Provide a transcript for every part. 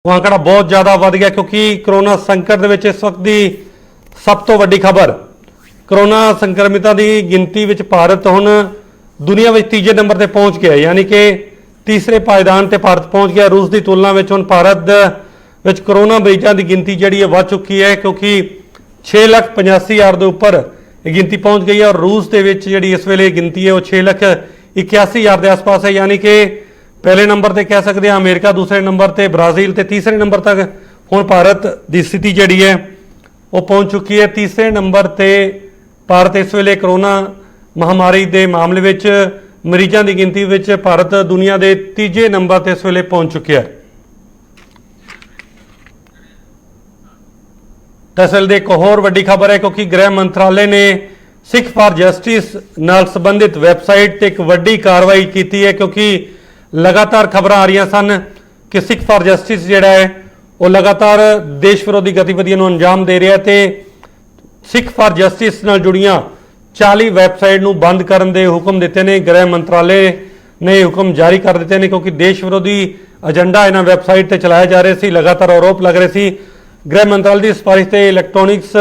ਉਹ ਆંકੜਾ ਬਹੁਤ ਜ਼ਿਆਦਾ ਵੱਧ ਗਿਆ ਕਿਉਂਕਿ ਕਰੋਨਾ ਸੰਕਟ ਦੇ ਵਿੱਚ ਇਸ ਵਕਤ ਦੀ ਸਭ ਤੋਂ ਵੱਡੀ ਖਬਰ ਕਰੋਨਾ ਸੰਕਰਮਿਤਾਂ ਦੀ ਗਿਣਤੀ ਵਿੱਚ ਭਾਰਤ ਹੁਣ ਦੁਨੀਆ ਵਿੱਚ ਤੀਜੇ ਨੰਬਰ ਤੇ ਪਹੁੰਚ ਗਿਆ, ਯਾਨੀ ਕਿ ਤੀਸਰੇ ਪਾयदान ਤੇ ਭਾਰਤ ਪਹੁੰਚ ਗਿਆ। ਰੂਸ ਦੀ ਤੁਲਨਾ ਵਿੱਚ ਹੁਣ ਭਾਰਤ ਵਿੱਚ ਕਰੋਨਾ ਮਰੀਜ਼ਾਂ ਦੀ ਗਿਣਤੀ ਜਿਹੜੀ ਹੈ ਵੱਧ ਚੁੱਕੀ ਹੈ ਕਿਉਂਕਿ 6,85,000 ਦੇ ਉੱਪਰ ਇਹ ਗਿਣਤੀ ਪਹੁੰਚ ਗਈ ਹੈ ਔਰ ਰੂਸ ਦੇ ਵਿੱਚ ਜਿਹੜੀ ਇਸ ਵੇਲੇ ਗਿਣਤੀ ਹੈ ਉਹ 6,81,000 ਦੇ ਆਸ-ਪਾਸ ਹੈ, यानी कि पहले नंबर ਤੇ ਕਹਿ ਸਕਦੇ ਹਾਂ ਅਮਰੀਕਾ, ਦੂਸਰੇ ਨੰਬਰ ਤੇ ਬ੍ਰਾਜ਼ੀਲ ਤੇ ਤੀਸਰੇ ਨੰਬਰ ਤੱਕ ਹੁਣ ਭਾਰਤ ਦੀ ਸਥਿਤੀ ਜਿਹੜੀ ਹੈ ਉਹ ਪਹੁੰਚ ਚੁੱਕੀ ਹੈ। ਤੀਸਰੇ ਨੰਬਰ ਤੇ ਭਾਰਤ ਇਸ ਵੇਲੇ ਕਰੋਨਾ ਮਹਾਮਾਰੀ ਦੇ ਮਾਮਲੇ ਵਿੱਚ ਮਰੀਜ਼ਾਂ ਦੀ ਗਿਣਤੀ ਵਿੱਚ ਭਾਰਤ ਦੁਨੀਆ ਦੇ ਤੀਜੇ ਨੰਬਰ ਤੇ ਇਸ ਵੇਲੇ ਪਹੁੰਚ ਚੁੱਕਿਆ ਹੈ। ਦਰਅਸਲ ਦੇ ਇੱਕ ਹੋਰ ਵੱਡੀ ਖਬਰ ਹੈ ਕਿਉਂਕਿ ਗ੍ਰਹਿ ਮੰਤਰਾਲੇ ਨੇ ਸਿੱਖ ਫਾਰ ਜਸਟਿਸ ਨਾਲ ਸੰਬੰਧਿਤ ਵੈਬਸਾਈਟ ਤੇ ਇੱਕ ਵੱਡੀ ਕਾਰਵਾਈ ਕੀਤੀ ਹੈ ਕਿਉਂਕਿ लगातार खबर आ रही सन कि सिख फॉर जस्टिस जिहड़ा है वो लगातार देश विरोधी गतिविधियों अंजाम दे रहा है ते सिख फॉर जस्टिस नाल जुड़ियां 40 वैबसाइट नूं बंद करने के हुक्म दिते ने। गृह मंत्रालय ने हुक्म जारी कर दिते हैं क्योंकि देश विरोधी एजेंडा इन्हां वैबसाइट ते चलाए जा रहे सी। लगातार आरोप लग रहे सी गृह मंत्रालय की सिफारिश से इलैक्ट्रॉनिक्स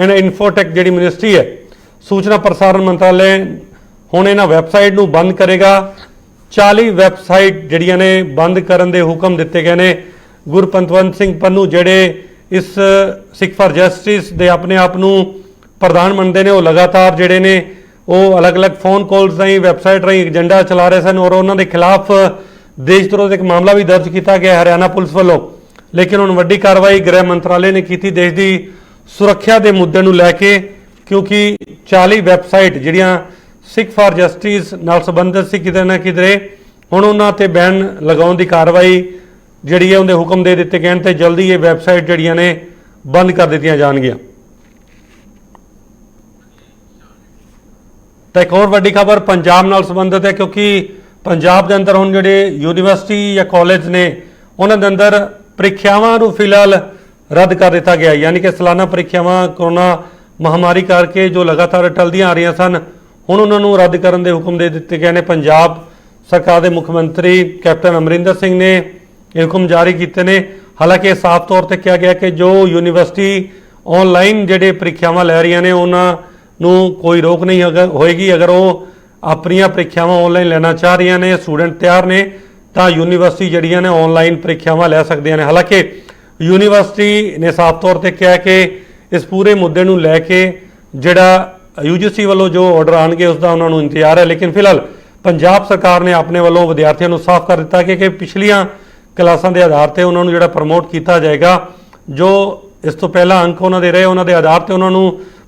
एंड इन्फोटेक जिहड़ी मिनिस्ट्री है सूचना प्रसारण मंत्रालय हुण इन्हां वैबसाइट नूं बंद करेगा। 40 वैबसाइट जड़ियां ने बंद करने के हुक्म दिते गए हैं। गुरपतवंत सिंह पन्नू जेडे इस सिख फॉर जस्टिस दे अपने आप नूं प्रधान मनते हैं, वो लगातार जेडे ने वो अलग अलग फोन कॉल्स राही वैबसाइट राही एजेंडा चला रहे सन और उन्होंने खिलाफ देशद्रोह एक मामला भी दर्ज किया गया हरियाणा पुलिस वालों। लेकिन हुण वड्डी कार्रवाई गृह मंत्रालय ने की देश की सुरक्षा के मुद्दे नूं लैके क्योंकि 40 वैबसाइट जिहड़ियां सिख फॉर जस्टिस नाल संबंधित सी किते ना किधरे हुण उन्हां ते बैन लगाउण दी कार्रवाई जिहड़ी है उहदे हुक्म दे दिते गए ते जल्दी ये वैबसाइट जिहड़ियां ने बंद कर दित्तियां जाणगीआं। तो एक होर वड्डी खबर पंजाब नाल संबंधित है क्योंकि पंजाब दे अंदर हुण जिहड़े यूनीवर्सिटी या कॉलेज ने उन्हां दे अंदर प्रीखियावां नूं फिलहाल रद्द कर दिता गया, यानी कि सालाना प्रीखियावां कोरोना महामारी करके जो लगातार टलदियां आ रही सन ਹੁਣ ਉਹਨਾਂ ਨੂੰ ਰੱਦ ਕਰਨ ਦੇ ਹੁਕਮ ਦੇ ਦਿੱਤੇ ਗਏ ਨੇ। ਪੰਜਾਬ ਸਰਕਾਰ ਦੇ ਮੁੱਖ ਮੰਤਰੀ ਕੈਪਟਨ ਅਮਰਿੰਦਰ ਸਿੰਘ ਨੇ ਇਹ ਹੁਕਮ ਜਾਰੀ ਕੀਤੇ ਨੇ। ਹਾਲਾਂਕਿ ਸਾਫ਼ ਤੌਰ ਤੇ ਕਿਹਾ ਗਿਆ ਕਿ ਜੋ ਯੂਨੀਵਰਸਿਟੀ ਆਨਲਾਈਨ ਜਿਹੜੇ ਪ੍ਰੀਖਿਆਵਾਂ ਲੈ ਰਹੀਆਂ ਨੇ ਉਹਨਾਂ ਨੂੰ ਕੋਈ ਰੋਕ ਨਹੀਂ ਹੋਏਗੀ। ਅਗਰ ਉਹ ਆਪਣੀਆਂ ਪ੍ਰੀਖਿਆਵਾਂ ਆਨਲਾਈਨ ਲੈਣਾ ਚਾਹ ਰਹੀਆਂ ਨੇ, ਸਟੂਡੈਂਟ ਤਿਆਰ ਨੇ ਤਾਂ ਯੂਨੀਵਰਸਿਟੀ ਜਿਹੜੀਆਂ ਨੇ ਆਨਲਾਈਨ ਪ੍ਰੀਖਿਆਵਾਂ ਲੈ ਸਕਦੀਆਂ ਨੇ। ਹਾਲਾਂਕਿ ਯੂਨੀਵਰਸਿਟੀ ਨੇ ਸਾਫ਼ ਤੌਰ ਤੇ ਕਿਹਾ ਕਿ ਇਸ ਪੂਰੇ ਮੁੱਦੇ ਨੂੰ ਲੈ ਕੇ ਜਿਹੜਾ यूजीसी वालों जो ऑर्डर आएंगे उसका उन्होंने इंतजार है। लेकिन फिलहाल पंजाब सरकार ने अपने वालों विद्यार्थियों को साफ कर दिता कि पिछलियां क्लासां के आधार पर उन्होंने जो प्रमोट किया जाएगा, जो इस तो पहला अंक उन्होंने रहे उन्होंने आधार पर उन्होंने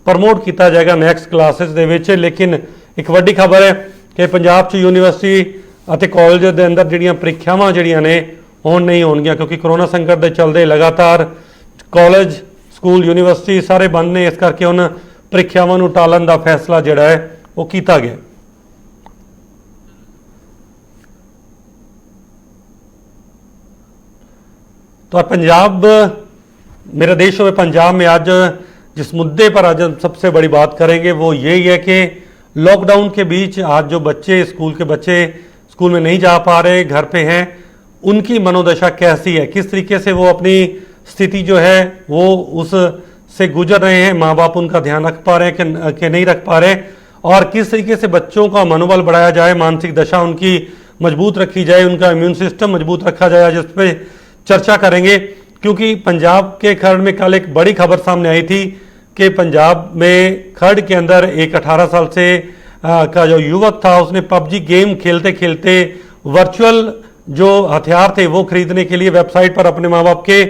प्रमोट किया जाएगा नैक्सट क्लासिस दे विच। लेकिन एक वड्डी खबर है कि पंजाब च यूनीवर्सिटी और कॉलेज के अंदर जिहड़ियां प्रीखियावां जिहड़ियां ने हुण नहीं होणगियां क्योंकि करोना संकट के चलते लगातार कॉलेज स्कूल यूनीवर्सिटी सारे बंद ने। इस करके हुण ਪ੍ਰੀਖਿਆਵਾਂ ਨੂੰ ਟਾਲਣ ਦਾ ਫੈਸਲਾ ਜਿਹੜਾ ਹੈ ਉਹ ਕੀਤਾ ਗਿਆ। तो पंजाब मेरा देश हुए पंजाब में आज जिस मुद्दे पर आज हम सबसे बड़ी बात करेंगे वो यही है कि लॉकडाउन के बीच आज जो बच्चे स्कूल के बच्चे स्कूल में नहीं जा पा रहे, घर पे हैं, उनकी मनोदशा कैसी है, किस तरीके से वो अपनी स्थिति जो है वो उस से गुजर रहे हैं, माँ बाप उनका ध्यान रख पा रहे हैं कि नहीं रख पा रहे, और किस तरीके से बच्चों का मनोबल बढ़ाया जाए, मानसिक दशा उनकी मजबूत रखी जाए, उनका इम्यून सिस्टम मजबूत रखा जाए, जिस पर चर्चा करेंगे। क्योंकि पंजाब के खर्ड में कल एक बड़ी खबर सामने आई थी कि पंजाब में खर्ड के अंदर एक 18 साल से का जो युवक था उसने पबजी गेम खेलते खेलते वर्चुअल जो हथियार थे वो खरीदने के लिए वेबसाइट पर अपने माँ बाप के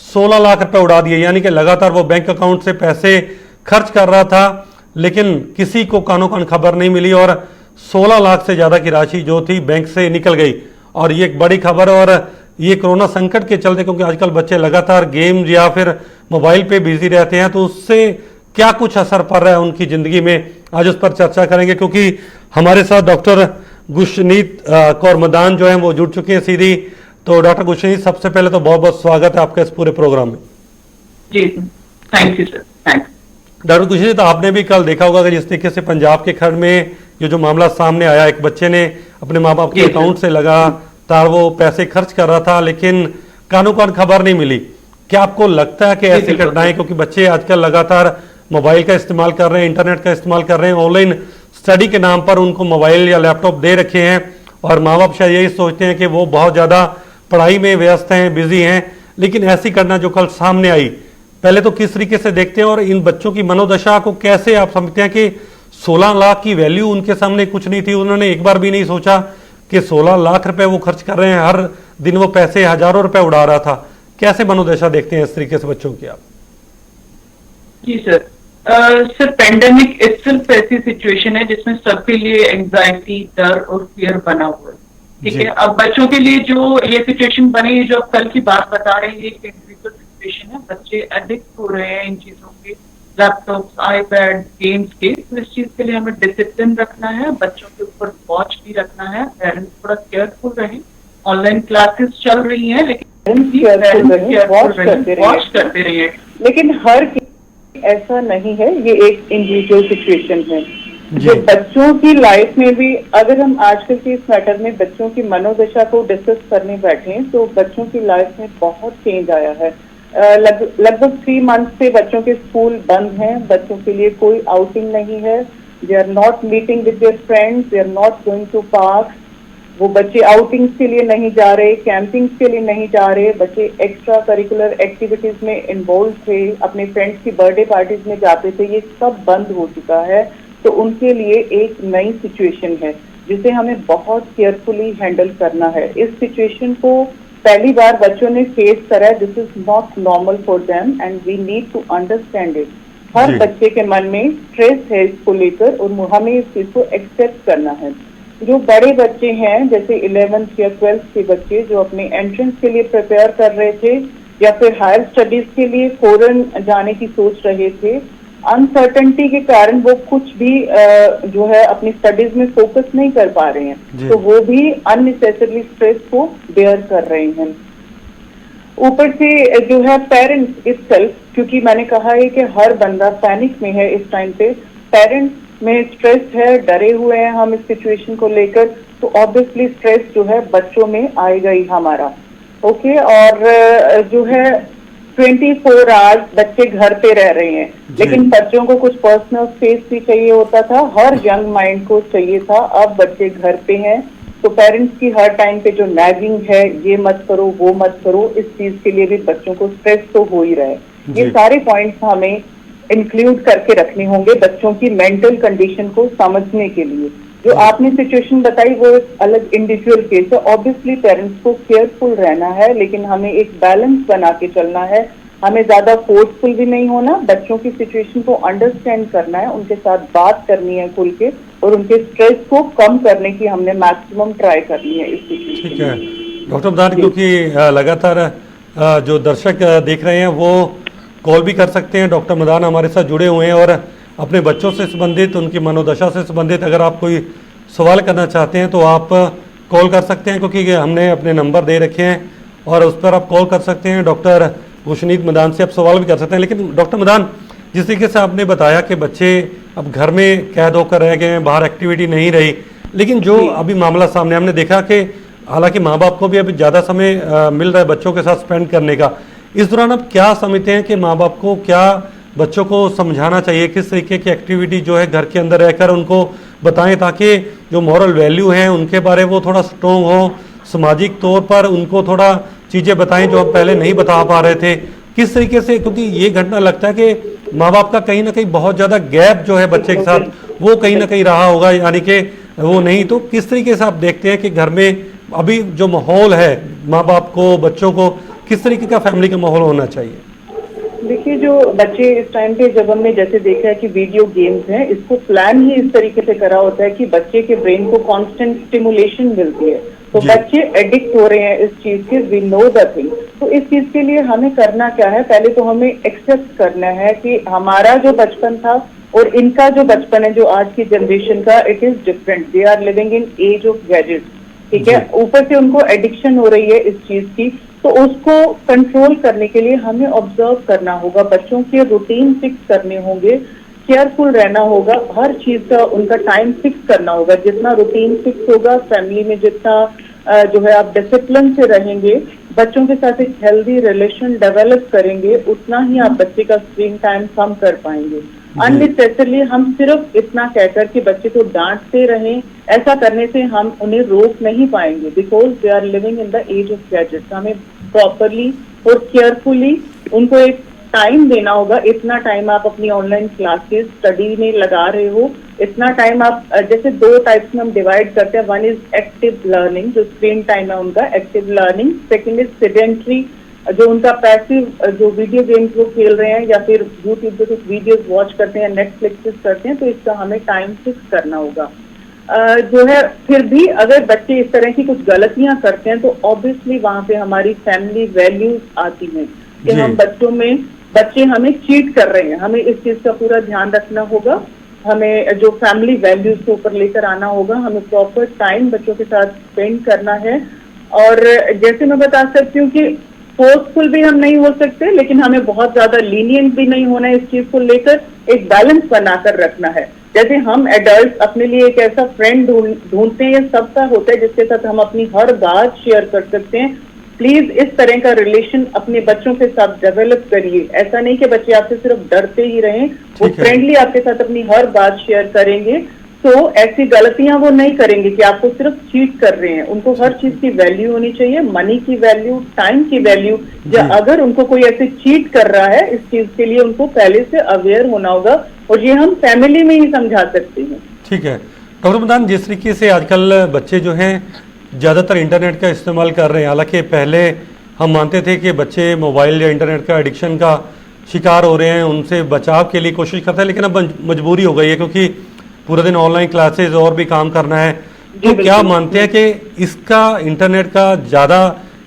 16 लाख रुपए उड़ा दिए, यानी कि लगातार वो बैंक अकाउंट से पैसे खर्च कर रहा था लेकिन किसी को कानो कान खबर नहीं मिली और 16 लाख से ज़्यादा की राशि जो थी बैंक से निकल गई। और ये एक बड़ी खबर है और ये कोरोना संकट के चलते क्योंकि आजकल बच्चे लगातार गेम या फिर मोबाइल पे बिजी रहते हैं तो उससे क्या कुछ असर पड़ रहा है उनकी ज़िंदगी में, आज उस पर चर्चा करेंगे। क्योंकि हमारे साथ डॉक्टर गुरशनीत कौर मदान जो है वो जुड़ चुके हैं सीधी। तो डॉक्टर गुरशनीत, सबसे पहले तो बहुत बहुत स्वागत है आपका इस पूरे प्रोग्राम में। जी thank you sir, thanks. Doctor Gurshaneet, आपने भी कल देखा होगा कि जिस तरीके से पंजाब के खंड में जो मामला सामने आया, एक बच्चे ने अपने माँ बाप के अकाउंट से लगातार वो पैसे खर्च कर रहा था लेकिन कानों कान खबर नहीं मिली। क्या आपको लगता है कि ऐसी बिल्कुल। घटनाएं, क्योंकि बच्चे आजकल लगातार मोबाइल का इस्तेमाल कर रहे हैं, इंटरनेट का इस्तेमाल कर रहे हैं, ऑनलाइन स्टडी के नाम पर उनको मोबाइल या लैपटॉप दे रखे हैं और माँ बाप शायद यही सोचते हैं कि वो बहुत ज़्यादा पढ़ाई में व्यस्त हैं, बिजी हैं, लेकिन ऐसी घटना जो कल सामने आई, पहले तो किस तरीके से देखते हैं और इन बच्चों की मनोदशा को कैसे आप समझते हैं कि 16 लाख की वैल्यू उनके सामने कुछ नहीं थी, उन्होंने एक बार भी नहीं सोचा कि 16 लाख रुपए वो खर्च कर रहे हैं, हर दिन वो पैसे हजारों रुपए उड़ा रहा था। कैसे मनोदशा देखते हैं इस तरीके से बच्चों की आप? जी सर, सर पेंडेमिक इटसेल्फ ऐसी सिचुएशन है जिसमें सबके लिए एंजाइटी, डर और फियर बना हुआ है। ठीक जी। है, अब बच्चों के लिए जो ये सिचुएशन बनी है, जो आप कल की बात बता रहे हैं, ये इंडिविजुअल सिचुएशन है। बच्चे एडिक्ट हो रहे हैं इन चीजों के, लैपटॉप, आईपैड, गेम्स के। तो इस चीज के लिए हमें डिसिप्लिन रखना है, बच्चों के ऊपर वॉच भी रखना है, पेरेंट्स थोड़ा केयरफुल रहें। ऑनलाइन क्लासेस चल रही हैं, लेकिन वॉच करते रहिए। लेकिन हर केस ऐसा नहीं है, ये एक इंडिविजुअल सिचुएशन है। जी। जो बच्चों की लाइफ में भी, अगर हम आजकल के इस मैटर में बच्चों की मनोदशा को डिस्कस करने बैठे तो बच्चों की लाइफ में बहुत चेंज आया है। लगभग 3 मंथ से बच्चों के स्कूल बंद हैं, बच्चों के लिए कोई आउटिंग नहीं है। They are not meeting with their friends, they are not going to park. वो बच्चे आउटिंग्स के लिए नहीं जा रहे, कैंपिंग्स के लिए नहीं जा रहे, बच्चे एक्स्ट्रा करिकुलर एक्टिविटीज में इन्वॉल्व थे, अपने फ्रेंड्स की बर्थडे पार्टीज में जाते थे, ये सब बंद हो चुका है। तो उनके लिए एक नई सिचुएशन है जिसे हमें बहुत केयरफुली हैंडल करना है। इस सिचुएशन को पहली बार बच्चों ने फेस करा है। This is not normal for them and we need to understand it. हर जी। बच्चे के मन में स्ट्रेस है इसको लेकर और हमें इस चीज को एक्सेप्ट करना है। जो बड़े बच्चे हैं, जैसे 11th या 12th के बच्चे जो अपने एंट्रेंस के लिए प्रिपेयर कर रहे थे या फिर हायर स्टडीज के लिए फॉरेन जाने की सोच रहे थे, अनसर्टेनिटी के कारण वो कुछ भी जो है अपनी स्टडीज में फोकस नहीं कर पा रहे जी। हैं, तो वो भी अननेसेसरली स्ट्रेस को बेयर कर रहे हैं। ऊपर से जो है पेरेंट्स इटसेल्फ, क्योंकि मैंने कहा है कि हर बंदा पैनिक में है इस टाइम पे, पेरेंट्स में स्ट्रेस है, डरे हुए हैं हम इस सिचुएशन को लेकर, तो ऑब्वियसली स्ट्रेस जो है बच्चों में आएगा ही हमारा। ओके, और जो है 24 आवर्स बच्चे घर पे रह रहे हैं, लेकिन बच्चों को कुछ पर्सनल स्पेस भी चाहिए होता था, हर यंग माइंड को चाहिए था। अब बच्चे घर पे हैं तो पेरेंट्स की हर टाइम पे जो नैगिंग है, ये मत करो वो मत करो, इस चीज के लिए भी बच्चों को स्ट्रेस तो हो ही रहा है। ये सारे पॉइंट्स हमें इंक्लूड करके रखने होंगे बच्चों की मेंटल कंडीशन को समझने के लिए। जो आपने सिचुएशन बताई वो एक अलग इंडिविजुअल केस है। ऑब्वियसली पेरेंट्स को केयरफुल रहना है, लेकिन हमें एक बैलेंस बना के चलना है। हमें ज्यादा फोर्सफुल भी नहीं होना, बच्चों की सिचुएशन को अंडरस्टैंड करना है, उनके साथ बात करनी है खुल के, और उनके स्ट्रेस को कम करने की हमने मैक्सिमम ट्राई करनी है इस सिचुएशन। ठीक है डॉक्टर मदान, क्योंकि लगातार जो दर्शक देख रहे हैं वो कॉल भी कर सकते हैं। डॉक्टर मदान हमारे साथ जुड़े हुए हैं और अपने बच्चों से संबंधित, उनकी मनोदशा से संबंधित अगर आप कोई सवाल करना चाहते हैं तो आप कॉल कर सकते हैं, क्योंकि हमने अपने नंबर दे रखे हैं और उस पर आप कॉल कर सकते हैं। डॉक्टर गुशनीत मदान से आप सवाल भी कर सकते हैं। लेकिन डॉक्टर मदान, जिस तरीके से आपने बताया कि बच्चे अब घर में कैद होकर रह गए हैं, बाहर एक्टिविटी नहीं रही, लेकिन जो अभी मामला सामने हमने देखा कि हालांकि माँ बाप को भी अभी ज़्यादा समय मिल रहा है बच्चों के साथ स्पेंड करने का, इस दौरान आप क्या समझते हैं कि माँ बाप को क्या बच्चों को समझाना चाहिए, किस तरीके की एक्टिविटी जो है घर के अंदर रहकर उनको बताएं, ताकि जो मॉरल वैल्यू हैं उनके बारे में वो थोड़ा स्ट्रॉन्ग हो, सामाजिक तौर पर उनको थोड़ा चीज़ें बताएं जो आप पहले नहीं बता पा रहे थे। किस तरीके से, क्योंकि ये घटना लगता है कि माँ बाप का कहीं ना कहीं बहुत ज़्यादा गैप जो है बच्चे के साथ वो कहीं ना कहीं रहा होगा, यानी कि वो नहीं, तो किस तरीके से आप देखते हैं कि घर में अभी जो माहौल है माँ बाप को, बच्चों को किस तरीके का फैमिली का माहौल होना चाहिए? देखिए, जो बच्चे इस टाइम पे, जब हमने जैसे देखा है कि वीडियो गेम्स हैं, इसको प्लान ही इस तरीके से करा होता है कि बच्चे के ब्रेन को कांस्टेंट स्टिमुलेशन मिलती है, तो बच्चे एडिक्ट हो रहे हैं इस चीज के, वी नो द थिंग। तो इस चीज के लिए हमें करना क्या है, पहले तो हमें एक्सेप्ट करना है कि हमारा जो बचपन था और इनका जो बचपन है, जो आज की जनरेशन का, it is different. They are living in age of gadgets, ठीक है। ऊपर से उनको एडिक्शन हो रही है इस चीज की, तो उसको कंट्रोल करने के लिए हमें ऑब्जर्व करना होगा, बच्चों के रूटीन फिक्स करने होंगे, केयरफुल रहना होगा, हर चीज का उनका टाइम फिक्स करना होगा। जितना रूटीन फिक्स होगा फैमिली में, जितना जो है आप डिसिप्लिन से रहेंगे, बच्चों के साथ एक हेल्दी रिलेशन डेवलप करेंगे, उतना ही आप बच्चे का स्क्रीन टाइम कम कर पाएंगे। अननेसेसरली हम सिर्फ इतना कहकर कि बच्चे को डांटते रहें, ऐसा करने से हम उन्हें रोक नहीं पाएंगे, because they are living in the age of gadgets. हमें प्रॉपरली और केयरफुली उनको एक टाइम देना होगा। इतना टाइम आप अपनी ऑनलाइन क्लासेस स्टडी में लगा रहे हो, इतना टाइम आप जैसे 2 टाइप्स में हम डिवाइड करते हैं। वन इज एक्टिव लर्निंग, जो स्क्रीन टाइम है उनका active learning. Second is sedentary, जो उनका पैसिव, जो वीडियो गेम्स वो खेल रहे हैं या फिर यूट्यूब पे कुछ वीडियोस वॉच करते हैं, नेटफ्लिक्स करते हैं, तो इसका हमें टाइम फिक्स करना होगा। जो है फिर भी अगर बच्चे इस तरह की कुछ गलतियां करते हैं तो ऑब्वियसली वहां पे हमारी फैमिली वैल्यूज आती हैं कि हम बच्चे हमें चीट कर रहे हैं। हमें इस चीज का पूरा ध्यान रखना होगा। हमें जो फैमिली वैल्यूज के ऊपर लेकर आना होगा, हमें प्रॉपर टाइम बच्चों के साथ स्पेंड करना है। और जैसे मैं बता सकती हूँ कि फोर्सफुल भी हम नहीं हो सकते, लेकिन हमें बहुत ज्यादा लीनियंट भी नहीं होना है। इस चीज को लेकर एक बैलेंस बनाकर रखना है। जैसे हम एडल्ट अपने लिए एक ऐसा फ्रेंड ढूंढते हैं, ये सबका होता है जिसके साथ हम अपनी हर बात शेयर कर सकते हैं। प्लीज इस तरह का रिलेशन अपने बच्चों के साथ डेवलप करिए। ऐसा नहीं कि बच्चे आपसे सिर्फ डरते ही रहें, वो फ्रेंडली आपके साथ अपनी हर बात शेयर करेंगे, तो ऐसी गलतियां वो नहीं करेंगे कि आपको सिर्फ चीट कर रहे हैं। उनको हर चीज की वैल्यू होनी चाहिए, मनी की वैल्यू, टाइम की वैल्यू। या अगर उनको कोई ऐसे चीट कर रहा है, इस चीज के लिए उनको पहले से अवेयर होना होगा, और ये हम फैमिली में ही समझा सकते हैं। ठीक है डॉक्टर मदान, जिस तरीके से आजकल बच्चे जो हैं ज़्यादातर इंटरनेट का इस्तेमाल कर रहे हैं, हालांकि पहले हम मानते थे कि बच्चे मोबाइल या इंटरनेट का एडिक्शन का शिकार हो रहे हैं, उनसे बचाव के लिए कोशिश करते हैं, लेकिन अब मजबूरी हो गई है क्योंकि पूरे दिन ऑनलाइन क्लासेस और भी काम करना है। तो क्या मानते हैं कि इसका इंटरनेट का ज़्यादा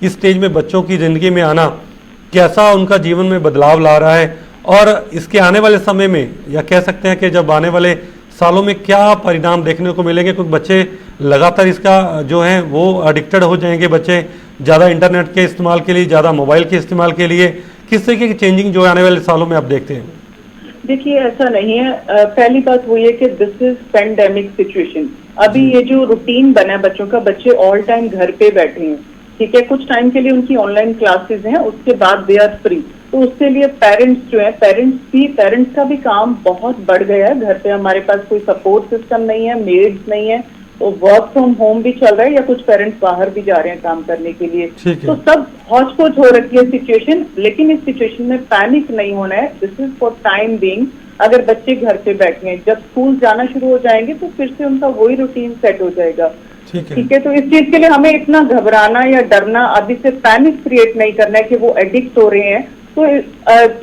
इस स्टेज में बच्चों की ज़िंदगी में आना कैसा उनका जीवन में बदलाव ला रहा है, और इसके आने वाले समय में, या कह सकते हैं कि जब आने वाले सालों में क्या परिणाम देखने को मिलेंगे? क्योंकि बच्चे लगातार इसका जो है वो एडिक्टेड हो जाएंगे, बच्चे ज़्यादा इंटरनेट के इस्तेमाल के लिए, ज़्यादा मोबाइल के इस्तेमाल के लिए। किस तरीके की चेंजिंग जो आने वाले सालों में आप देखते हैं? देखिए, ऐसा नहीं है। पहली बात वो ये कि दिस इज पेंडेमिक सिचुएशन। अभी ये जो रूटीन बना है बच्चों का, बच्चे ऑल टाइम घर पे बैठे हैं, ठीक है। कुछ टाइम के लिए उनकी ऑनलाइन क्लासेस हैं, उसके बाद दे आर फ्री। तो उसके लिए पेरेंट्स जो है, पेरेंट्स का भी काम बहुत बढ़ गया है। घर पे हमारे पास कोई सपोर्ट सिस्टम नहीं है, मेड्स नहीं है, तो वर्क फ्रॉम होम भी चल रहा है, या कुछ पेरेंट्स बाहर भी जा रहे हैं काम करने के लिए। तो सब हौच पौच हो रखी है सिचुएशन। लेकिन इस सिचुएशन में पैनिक नहीं होना है। This is for time being. अगर बच्चे घर पे बैठे हैं, जब स्कूल जाना शुरू हो जाएंगे तो फिर से उनका वही रूटीन सेट हो जाएगा, ठीक है। तो इस चीज के लिए हमें इतना घबराना या डरना, अभी से पैनिक क्रिएट नहीं करना है कि वो एडिक्ट हो रहे हैं। तो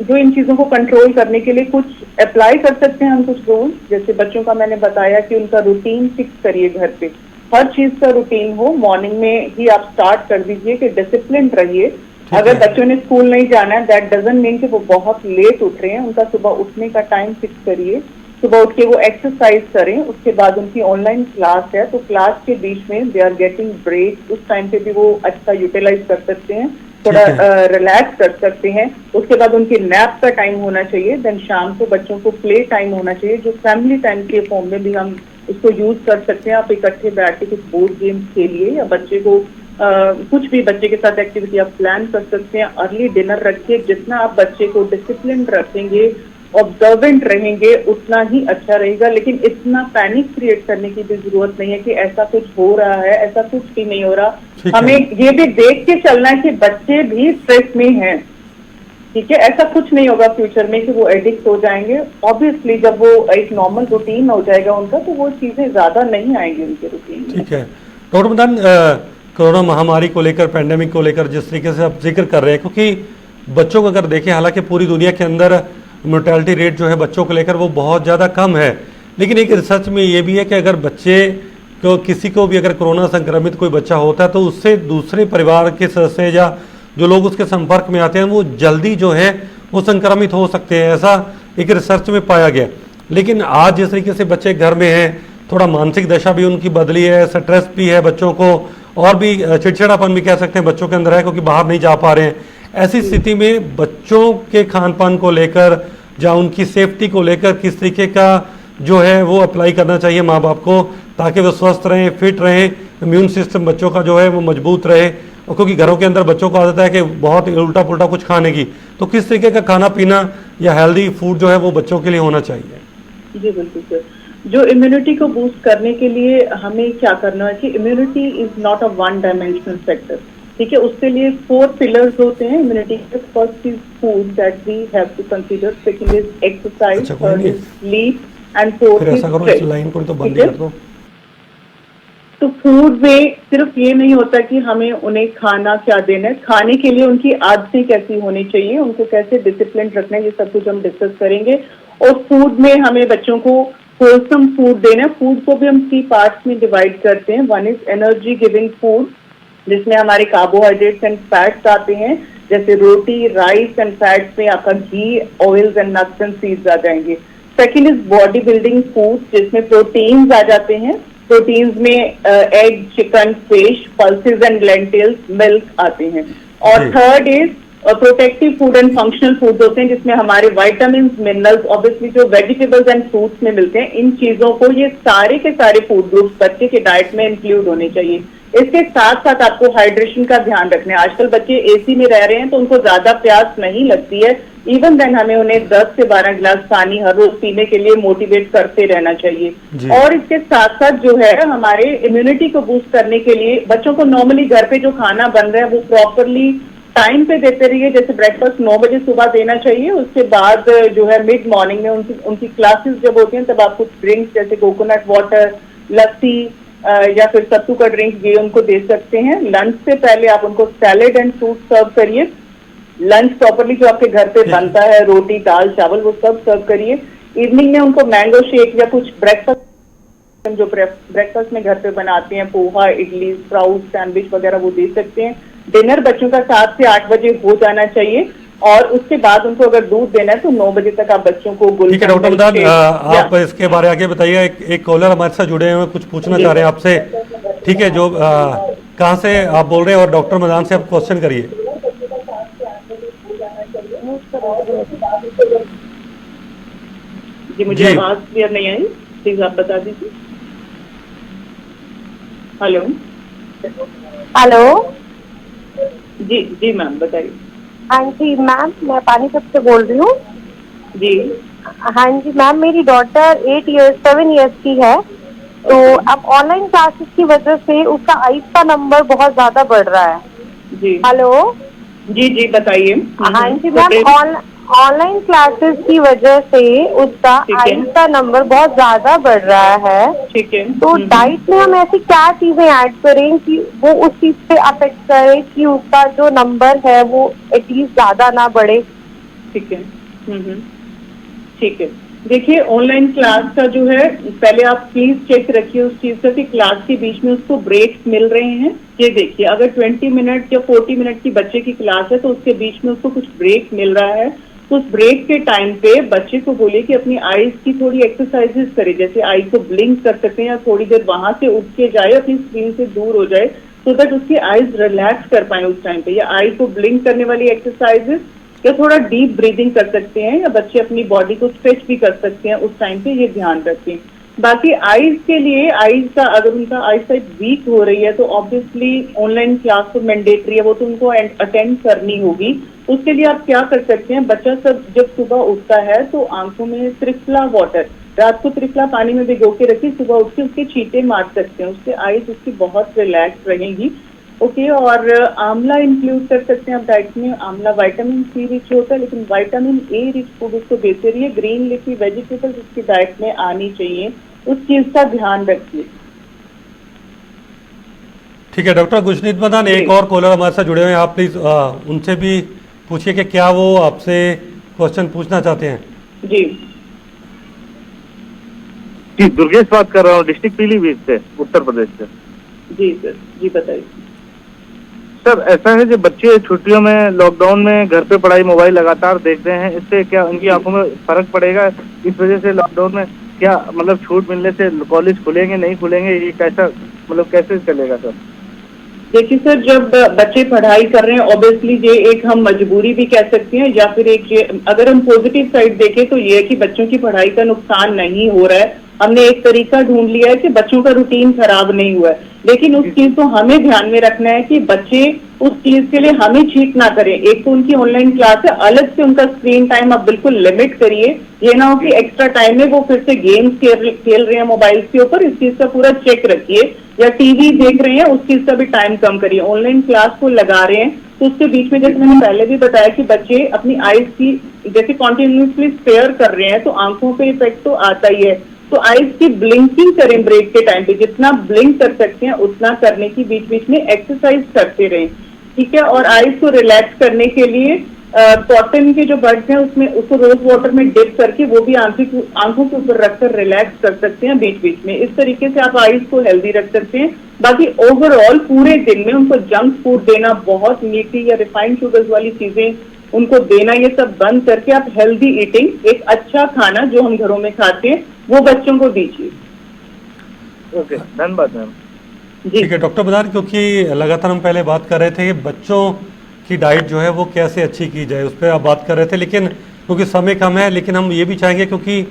जो इन चीजों को कंट्रोल करने के लिए कुछ अप्लाई कर सकते हैं हम, कुछ रूल। जैसे बच्चों का मैंने बताया कि उनका रूटीन फिक्स करिए, घर पे हर चीज का रूटीन हो। मॉर्निंग में ही आप स्टार्ट कर दीजिए कि डिसिप्लिन रहिए। अगर बच्चों ने स्कूल नहीं जाना है, दैट डजंट मीन कि वो बहुत लेट उठ रहे हैं। उनका सुबह उठने का टाइम फिक्स करिए। सुबह उठ के वो एक्सरसाइज करें, उसके बाद उनकी ऑनलाइन क्लास है तो क्लास के बीच में दे आर गेटिंग ब्रेक, उस टाइम पे भी वो अच्छा यूटिलाइज कर सकते हैं, थोड़ा रिलैक्स कर सकते हैं। उसके बाद उनकी नैप का टाइम होना चाहिए। देन शाम को बच्चों को प्ले टाइम होना चाहिए, जो फैमिली टाइम के फॉर्म में भी हम उसको यूज कर सकते हैं। आप इकट्ठे बैठ के कुछ बोर्ड गेम्स खेलिए, या बच्चे को कुछ भी बच्चे के साथ एक्टिविटी आप प्लान कर सकते हैं। अर्ली डिनर रखिए। जितना आप बच्चे को डिसिप्लिन रखेंगे, ऑब्जर्वेंट रहेंगे, उतना ही अच्छा रहेगा। लेकिन इतना पैनिक क्रिएट करने की भी जरूरत नहीं है कि ऐसा कुछ हो रहा है, ऐसा कुछ भी नहीं हो रहा। हमें ये भी देख के चलना है कि बच्चे भी स्ट्रेस में हैं, ठीक है। ऐसा कुछ नहीं होगा फ्यूचर में कि वो एडिक्ट हो जाएंगे। ऑब्वियसली जब वो एक नॉर्मल रूटीन हो जाएगा उनका, तो वो चीजें ज्यादा नहीं आएंगी उनके रूटीन में। ठीक है डॉक्टर मदान, कोरोना महामारी को लेकर, पैंडेमिक को लेकर जिस तरीके से आप जिक्र कर रहे हैं, क्योंकि बच्चों को अगर देखें, हालांकि पूरी दुनिया के अंदर मोर्टेलिटी रेट जो है बच्चों को लेकर वो बहुत ज़्यादा कम है, लेकिन एक रिसर्च में ये भी है कि अगर बच्चे को, किसी को भी अगर कोरोना संक्रमित कोई बच्चा होता है तो उससे दूसरे परिवार के सदस्य या जो लोग उसके संपर्क में आते हैं वो जल्दी जो है वो संक्रमित हो सकते हैं, ऐसा एक रिसर्च में पाया गया। लेकिन आज जिस तरीके से बच्चे घर में हैं, थोड़ा मानसिक दशा भी उनकी बदली है, स्ट्रेस भी है बच्चों को, और भी चिड़चिड़ापन भी कह सकते हैं बच्चों के अंदर है, क्योंकि बाहर नहीं जा पा रहे हैं। ऐसी स्थिति में बच्चों के खान पान को लेकर या उनकी सेफ्टी को लेकर किस तरीके का जो है वो अप्लाई करना चाहिए माँ बाप को, ताकि वो स्वस्थ रहें, फिट रहें, इम्यून सिस्टम बच्चों का जो है वो मजबूत रहे, और क्योंकि घरों के अंदर बच्चों को आदत है कि बहुत उल्टा पुल्टा कुछ खाने की, तो किस तरीके का खाना पीना या हेल्दी फूड जो है वो बच्चों के लिए होना चाहिए? जी बिल्कुल सर। जो इम्यूनिटी को बूस्ट करने के लिए हमें क्या करना है कि immunity is not a one dimensional factor, ठीक है। उसके लिए 4 पिलर्स होते हैं इम्यूनिटी के। First is food that we have to consider, second is exercise, अच्छा, कोई थर्ड नहीं। इज स्लीप एंड फोर्थ फिर इज ऐसा करो, इस लाइन को तो बंद ठीक ही है। कर दो। तो फूड में सिर्फ ये नहीं होता कि हमें उन्हें खाना क्या देना है, खाने के लिए उनकी आदतें कैसी होनी चाहिए, उनको कैसे डिसिप्लिन रखना है, ये सब कुछ हम डिस्कस करेंगे। और फूड में हमें बच्चों को होलसम फूड देना है। फूड को भी हम 3 पार्ट्स में डिवाइड करते हैं। One is energy giving food, जिसमें हमारे कार्बोहाइड्रेट्स एंड फैट्स आते हैं, जैसे रोटी, राइस एंड फैट्स में आपका घी, oils and nuts and seeds आ जाएंगे। Second is body building food, जिसमें प्रोटीन्स आ जाते हैं। प्रोटीन्स में egg, chicken, fish, pulses and lentils, milk आते हैं। और third is protective food and functional food होते हैं, जिसमें हमारे विटामिन, मिनरल्स ऑब्वियसली जो वेजिटेबल्स एंड फ्रूट्स में मिलते हैं। इन चीजों को, ये सारे के सारे फूड ग्रुप्स बच्चे के डाइट में इंक्लूड होने चाहिए। इसके साथ साथ आपको हाइड्रेशन का ध्यान रखना है। आजकल बच्चे एसी में रह रहे हैं तो उनको ज्यादा प्यास नहीं लगती है। इवन देन हमें उन्हें 10 से 12 गिलास पानी हर रोज पीने के लिए मोटिवेट करते रहना चाहिए। और इसके साथ साथ जो है हमारे इम्यूनिटी को बूस्ट करने के लिए बच्चों को नॉर्मली घर पे जो खाना बन रहा है वो प्रॉपरली टाइम पे देते रहिए। जैसे ब्रेकफास्ट 9 बजे सुबह देना चाहिए। उसके बाद जो है मिड मॉर्निंग में उनकी क्लासेस जब होती हैं तब आप कुछ ड्रिंक्स जैसे कोकोनट वाटर, लस्सी या फिर सत्तू का ड्रिंक ये उनको दे सकते हैं। लंच से पहले आप उनको सैलेड एंड फ्रूट सर्व करिए। लंच प्रॉपरली जो आपके घर पे बनता है, रोटी, दाल, चावल, वो सब सर्व करिए। इवनिंग में उनको मैंगो शेक या कुछ ब्रेकफास्ट जो ब्रेकफास्ट में घर पे बनाते हैं, पोहा, इडली, स्प्राउट, सैंडविच वगैरह वो दे सकते हैं। डिनर बच्चों का 7 से 8 बजे हो जाना चाहिए। और उसके बाद उनको अगर दूध देना है तो 9 बजे तक आप बच्चों को ठीक है डॉक्टर मदान, आप इसके बारे आगे बताइए। एक कॉलर हमारे साथ जुड़े हुए कुछ पूछना चाह रहे हैं आपसे, ठीक है। जो कहाँ से आप बोल रहे हैं और डॉक्टर मदान से आप क्वेश्चन करिए। जी मुझे आवाज क्लियर नहीं आई, प्लीज आप बता दीजिए। हेलो हेलो जी जी मैम बताइए। हाँ जी मैम, मैं पानीपत से बोल रही हूँ। जी हाँ जी मैम, मेरी डॉटर 7 इयर्स की है। तो अब ऑनलाइन क्लासेस की वजह से उसका आइस का नंबर बहुत ज्यादा बढ़ रहा है। जी हेलो जी जी बताइए। हाँ जी मैम, ऑनलाइन क्लासेस की वजह से उसका आइस का नंबर बहुत ज्यादा बढ़ रहा है। ठीक है। तो डाइट में हम ऐसी क्या चीजें ऐड करें कि वो उस चीज पे अफेक्ट करे कि उसका जो नंबर है वो एटलीस्ट ज्यादा ना बढ़े। ठीक है। ठीक है। देखिए ऑनलाइन क्लास का जो है पहले आप प्लीज चेक रखिए उस चीज का कि क्लास के बीच में उसको ब्रेक्स मिल रहे हैं। ये देखिए अगर 20 मिनट या 40 मिनट की बच्चे की क्लास है तो उसके बीच में उसको कुछ ब्रेक मिल रहा है। तो उस ब्रेक के टाइम पे बच्चे को बोलिए कि अपनी आईज की थोड़ी एक्सरसाइजेस करे, जैसे आई को ब्लिंक कर सकते हैं या थोड़ी देर वहां से उठ के जाए, अपनी स्क्रीन से दूर हो जाए, सो दैट उसकी आईज रिलैक्स कर पाए उस टाइम पे। या आई को ब्लिंक करने वाली एक्सरसाइजेस या थोड़ा डीप ब्रीदिंग कर सकते हैं, या बच्चे अपनी बॉडी को स्ट्रेच भी कर सकते हैं उस टाइम पे, ये ध्यान रखें। बाकी आईज के लिए, आईज का अगर उनका आई साइट वीक हो रही है तो ऑब्वियसली ऑनलाइन क्लास तो मैंडेटरी है, वो तो उनको अटेंड करनी होगी। उसके लिए आप क्या कर सकते हैं, बच्चा सब जब सुबह उठता है तो आंखों में त्रिफला वाटर, रात को त्रिफला पानी में भिगो के रखिए, सुबह उठ के उसके छींटे मार सकते हैं, उससे आईज उसकी बहुत रिलैक्स रहेंगी। ओके। और आंवला इंक्लूड कर सकते हैं आप डाइट में। आंवला विटामिन सी रिच होता है, लेकिन विटामिन ए रिच फूड उसको देते रहिए। ग्रीन लीफी वेजिटेबल्स उसकी डाइट में आनी चाहिए, उस चीज का ध्यान रखिए। ठीक है डॉक्टर गुरशीत मदान, एक और कॉलर हमारे साथ जुड़े हुए हैं, आप प्लीज उनसे भी पूछिए कि क्या वो आपसे क्वेश्चन पूछना चाहते हैं। जी जी दुर्गेश बात कर रहा हूँ, डिस्ट्रिक्ट पीलीभीत से, उत्तर प्रदेश से। जी सर, जी बताइए। सर ऐसा है जो बच्चे छुट्टियों में, लॉकडाउन में घर पे पढ़ाई मोबाइल लगातार देख रहे हैं, इससे क्या उनकी आंखों में फर्क पड़ेगा? इस वजह से लॉकडाउन में क्या मतलब छूट मिलने से कॉलेज खुलेंगे नहीं खुलेंगे, ये कैसा मतलब कैसे चलेगा सर? देखिए सर, जब बच्चे पढ़ाई कर रहे हैं ऑब्वियसली ये एक हम मजबूरी भी कह सकते हैं, या फिर एक ये, अगर हम पॉजिटिव साइड देखें तो ये है कि बच्चों की पढ़ाई का नुकसान नहीं हो रहा है। हमने एक तरीका ढूंढ लिया है कि बच्चों का रूटीन खराब नहीं हुआ है, लेकिन उस चीज को हमें ध्यान में रखना है कि बच्चे उस चीज के लिए हमें चीट ना करें। एक तो उनकी ऑनलाइन क्लास है, अलग से उनका स्क्रीन टाइम आप बिल्कुल लिमिट करिए। ये ना हो कि एक्स्ट्रा टाइम में वो फिर से गेम्स खेल रहे हैं मोबाइल के ऊपर, इस चीज का पूरा चेक रखिए। या टीवी देख रहे हैं, उस चीज का भी टाइम कम करिए। ऑनलाइन क्लास को लगा रहे हैं तो उसके बीच में, जैसे मैंने पहले भी बताया कि बच्चे अपनी आईज की जैसे कॉन्टिन्यूसली स्टेयर कर रहे हैं तो आंखों पे इफेक्ट तो आता ही है। तो आईज की ब्लिंकिंग करें ब्रेक के टाइम पे, जितना ब्लिंक कर सकते हैं उतना करने की, बीच बीच में एक्सरसाइज करते रहें, ठीक है। और आईज को रिलैक्स करने के लिए कॉटन के जो बड्स हैं उसमें उसको रोज वाटर में डिप करके वो भी आंखों के ऊपर रखकर रिलैक्स कर सकते हैं बीच बीच में। इस तरीके से आप आईज को हेल्दी रख सकते हैं। बाकी ओवरऑल पूरे दिन में उनको जंक फूड देना, बहुत मीठी या रिफाइंड शुगर्स वाली चीजें उनको देना, ये सब बंद करके आप हेल्दी ईटिंग, एक अच्छा खाना जो हम घरों में खाते हैं वो बच्चों को दीजिए। ओके, धन्यवाद मैम। जी ठीक है डॉक्टर बदान, क्योंकि लगातार हम पहले बात कर रहे थे कि बच्चों की डाइट जो है वो कैसे अच्छी की जाए, उस पर आप बात कर रहे थे, लेकिन क्योंकि समय कम है, लेकिन हम ये भी चाहेंगे क्योंकि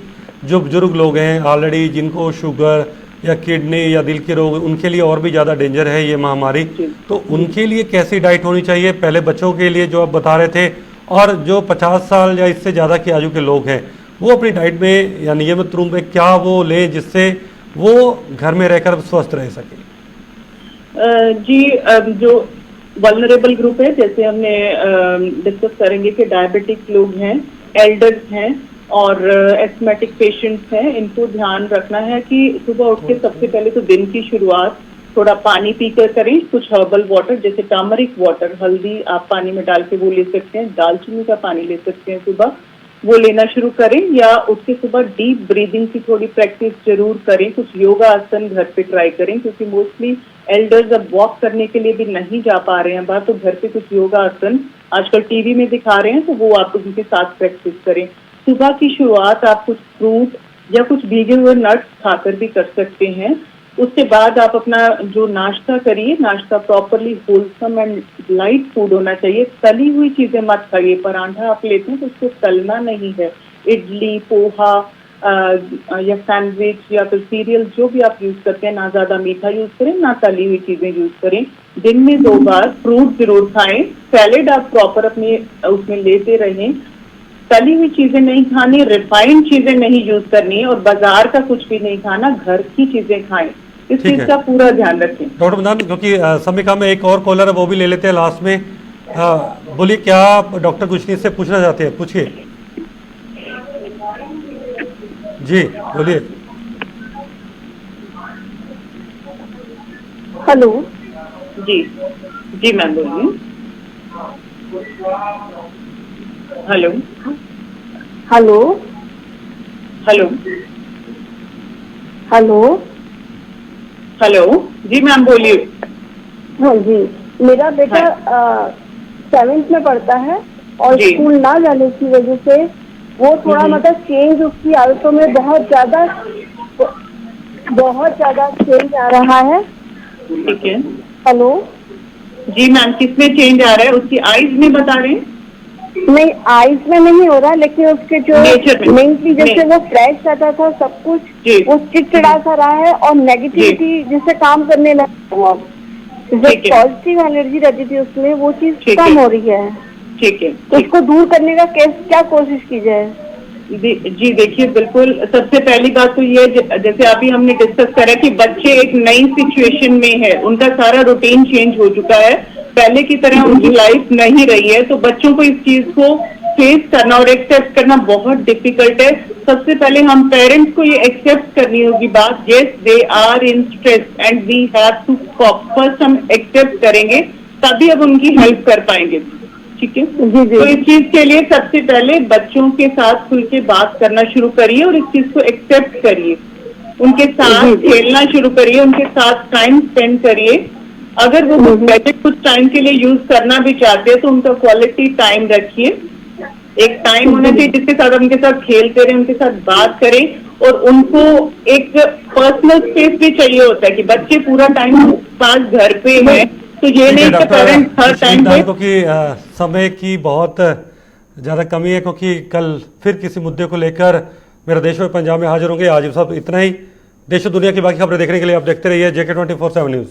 जो बुजुर्ग लोग हैं ऑलरेडी, जिनको शुगर या किडनी या दिल के रोग, उनके लिए और भी ज़्यादा डेंजर है ये महामारी, तो उनके लिए कैसी डाइट होनी चाहिए, पहले बच्चों के लिए जो आप बता रहे थे, और जो 50 साल या इससे ज़्यादा की आयु के लोग हैं वो अपनी डाइट में या नियमित रूप में क्या वो लें जिससे वो घर में रहकर स्वस्थ रह सके। जी, जो वल्नरेबल ग्रुप है, जैसे हमने डिस्कस करेंगे कि डायबिटिक लोग हैं, एल्डर्स हैं और एस्थमेटिक पेशेंट्स हैं, इनको ध्यान रखना है कि सुबह उठ के सबसे पहले तो दिन की शुरुआत थोड़ा पानी पीकर करें। कुछ हर्बल वाटर जैसे टर्मरिक वाटर, हल्दी आप पानी में डाल के वो ले सकते हैं, दालचीनी का पानी ले सकते हैं सुबह, वो लेना शुरू करें। या उसके सुबह डीप ब्रीदिंग की थोड़ी प्रैक्टिस जरूर करें। कुछ योगा आसन घर पे ट्राई करें, क्योंकि मोस्टली एल्डर्स अब वॉक करने के लिए भी नहीं जा पा रहे हैं बाहर, तो घर पे कुछ योगा आसन आजकल टीवी में दिखा रहे हैं, तो वो आप उनके साथ प्रैक्टिस करें। सुबह की शुरुआत आप कुछ फ्रूट या कुछ भीगे हुए नट्स खाकर भी कर सकते हैं। उसके बाद आप अपना जो नाश्ता करिए, नाश्ता properly wholesome and light food होना चाहिए। तली हुई चीजें मत खाइए। परांठा आप लेते हैं तो उसको तलना नहीं है। इडली, पोहा या सैंडविच या फिर सीरियल जो भी आप यूज करते हैं, ना ज्यादा मीठा यूज करें, ना तली हुई चीजें यूज करें। दिन में 2 बार फ्रूट जरूर खाएं। सैलेड आप प्रॉपर अपने उसमें लेते रहें। तली हुई चीजें नहीं खानी, रिफाइंड चीजें नहीं यूज करनी है, और बाजार का कुछ भी नहीं खाना, घर की चीजें खाएं। इस ठीक चीज है। का पूरा ध्यान रखें। डॉक्टर बदान, क्योंकि समय कम है, एक और कॉलर है वो भी ले लेते हैं लास्ट में। बोलिए, क्या आप डॉक्टर कुशनी से पूछना चाहते हैं? पूछिए जी, बोलिए। हेलो। जी जी मैम बोलिए। Hello hello. Hello hello. Hello जी मैम बोलिए। हाँ जी, मेरा बेटा 7th में पढ़ता है और जी। स्कूल ना जाने की वजह से वो थोड़ा मतलब चेंज उसकी आदतों में बहुत ज्यादा चेंज आ रहा है। ठीक है। हेलो। जी मैम, किसमें चेंज आ रहा है? उसकी आईज में बता रहे हैं? नहीं, आईज में नहीं हो रहा, लेकिन उसके जो नेचर में। मेनली जैसे वो फ्रेश रहता था सब कुछ, जी। वो चिड़चिड़ा सा रहा है और नेगेटिविटी जिससे काम करने लगा वो, जो ठीक है। पॉजिटिव एनर्जी रहती थी उसमें वो चीज ठीक कम है। हो रही है। ठीक है। तो उसको दूर करने का क्या कोशिश की जाए? जी देखिए, बिल्कुल सबसे पहली बात तो ये, जैसे अभी हमने डिस्कस करा कि बच्चे एक नई सिचुएशन में है, उनका सारा रूटीन चेंज हो चुका है, पहले की तरह उनकी लाइफ नहीं रही है, तो बच्चों को इस चीज को फेस करना और एक्सेप्ट करना बहुत डिफिकल्ट है। सबसे पहले हम पेरेंट्स को ये एक्सेप्ट करनी होगी बात, yes they are in stress and we have to cope. First हम एक्सेप्ट करेंगे, तभी अब उनकी हेल्प कर पाएंगे, ठीक है। तो इस चीज के लिए सबसे पहले बच्चों के साथ खुल के बात करना शुरू करिए और इस चीज को एक्सेप्ट करिए। उनके साथ खेलना शुरू करिए, उनके साथ टाइम स्पेंड करिए। अगर वो कुछ टाइम के लिए यूज करना भी चाहते हैं तो उनका क्वालिटी टाइम रखिए। एक टाइम होना चाहिए जिसके साथ उनके साथ खेलते रहें, उनके साथ बात करें, और उनको एक पर्सनल स्पेस भी चाहिए होता है कि बच्चे पूरा टाइम पास घर पे है, तो ये नहीं कि पेरेंट्स हर टाइम पे। क्योंकि समय की बहुत ज़्यादा कमी है, क्योंकि कल फिर किसी मुद्दे को लेकर मेरा देश में पंजाब में हाजिर होंगे। आज सब इतना ही। देश और दुनिया की बाकी खबरें देखने के लिए आप देखते रहिए JK 24/7 न्यूज़।